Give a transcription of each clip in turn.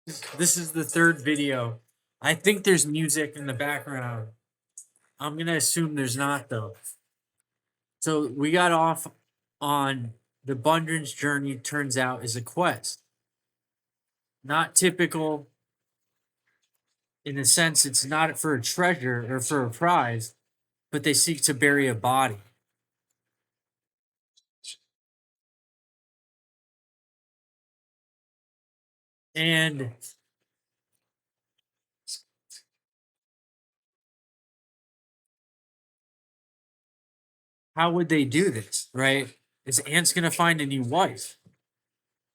This is the third video. I think there's music in the background. I'm gonna assume there's not though. So we got off on the Bundren's journey. Turns out is a quest, not typical in the sense it's not for a treasure or for a prize, but they seek to bury a body. And how would they do this? Right? Is Ant's gonna find a new wife?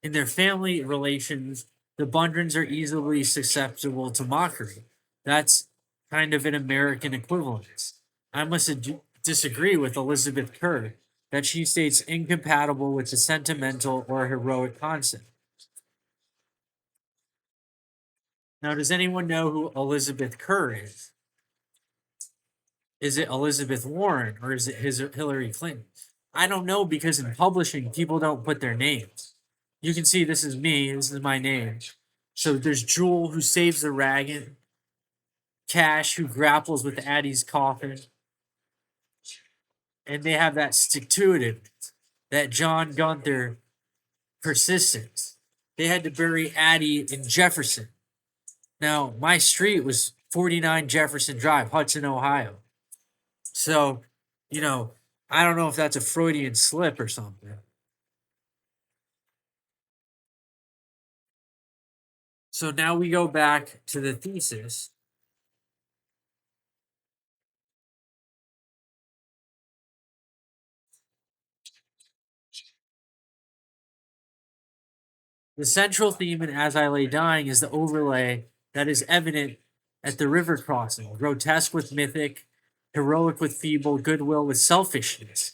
In their family relations, the Bundrens are easily susceptible to mockery. That's kind of an American equivalence. I must disagree with Elizabeth Kerr that she states incompatible with the sentimental or heroic concept. Now, does anyone know who Elizabeth Kerr is? Is it Elizabeth Warren or is it Hillary Clinton? I don't know because in publishing, people don't put their names. You can see this is me, this is my name. So there's Jewel who saves the Ragged, Cash who grapples with Addie's coffin, and they have that stick to it, that John Gunther persistence. They had to bury Addie in Jefferson. Now, my street was 49 Jefferson Drive, Hudson, Ohio. So, you know, I don't know if that's a Freudian slip or something. So now we go back to the thesis. The central theme in As I Lay Dying is the overlay that is evident at the river crossing, grotesque with mythic, heroic with feeble, goodwill with selfishness.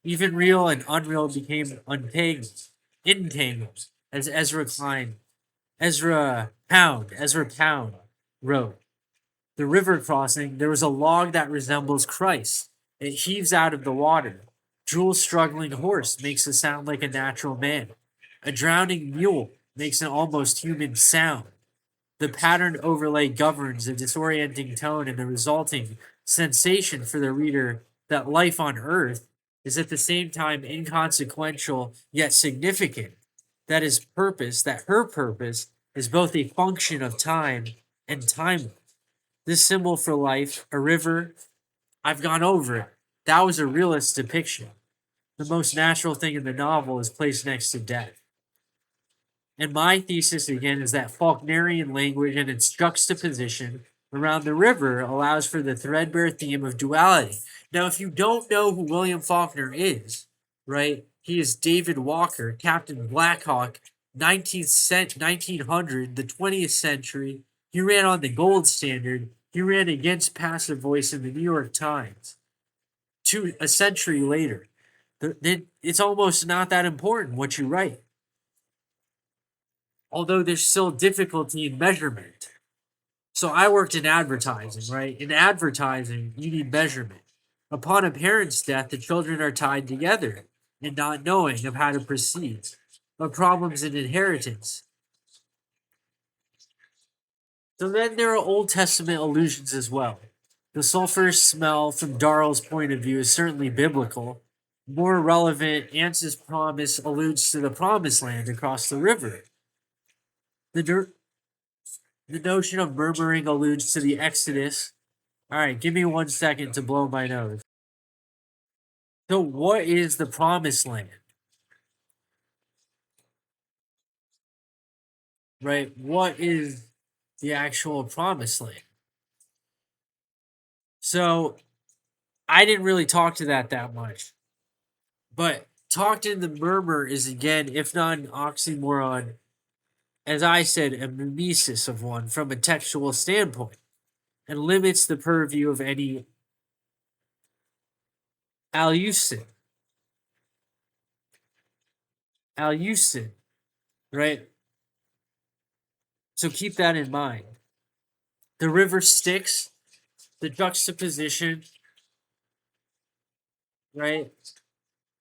Even real and unreal became entangled, as Ezra Pound wrote. The river crossing, there was a log that resembles Christ. It heaves out of the water. Jules' struggling horse makes it sound like a natural man. A drowning mule makes an almost human sound. The patterned overlay governs the disorienting tone and the resulting sensation for the reader that life on Earth is at the same time inconsequential yet significant. That her purpose is both a function of time and timeless. This symbol for life, a river, I've gone over it. That was a realist depiction. The most natural thing in the novel is placed next to death. And my thesis again is that Faulknerian language and its juxtaposition around the river allows for the threadbare theme of duality. Now, if you don't know who William Faulkner is, right, he is David Walker, Captain Blackhawk, 1900, the 20th century. He ran on the gold standard. He ran against passive voice in the New York Times. A century later, it's almost not that important what you write, although there's still difficulty in measurement. So I worked in advertising, right? In advertising, you need measurement. Upon a parent's death, the children are tied together and not knowing of how to proceed. But problems in inheritance. So then there are Old Testament allusions as well. The sulfurous smell, from Darl's point of view, is certainly biblical. More relevant, Ans's promise alludes to the promised land across the river. The, the notion of murmuring alludes to the Exodus. All right, give me 1 second to blow my nose. So, what is the promised land? Right? What is the actual promised land? So, I didn't really talk to that much. But talked in the murmur is again, if not an oxymoron, as I said, a mimesis of one from a textual standpoint, and limits the purview of any allusion. Allusion, right? So keep that in mind. The river Styx, the juxtaposition, right?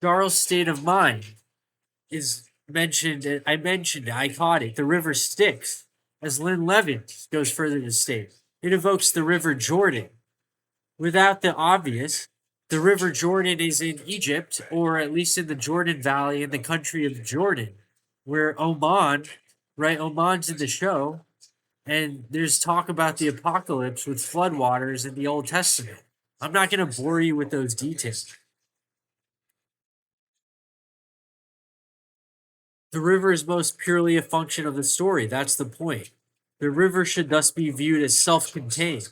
Darl's state of mind is mentioned. I mentioned it, I caught it. The river Styx. As Lynn Levin goes further to state, it evokes the River Jordan. Without the obvious, the River Jordan is in Egypt, or at least in the Jordan Valley in the country of Jordan, where Oman, right? Oman's in the show, and there's talk about the apocalypse with floodwaters in the Old Testament. I'm not going to bore you with those details. The river is most purely a function of the story. That's the point. The river should thus be viewed as self contained.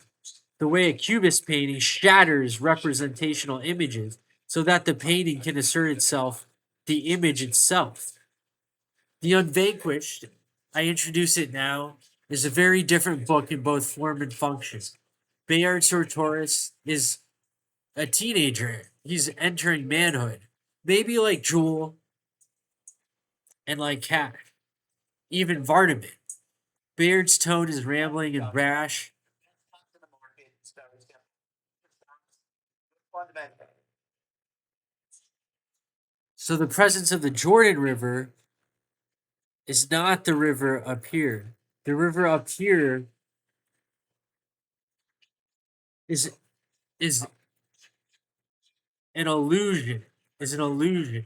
The way a cubist painting shatters representational images so that the painting can assert itself, the image itself. The Unvanquished, I introduce it now, is a very different book in both form and function. Bayard Sartorius is a teenager. He's entering manhood. Maybe like Jewel and like Cat, even Vardaman. Bayard's tone is rambling and brash. So the presence of the Jordan River is not the river up here. The river up here is is an illusion. Is an illusion.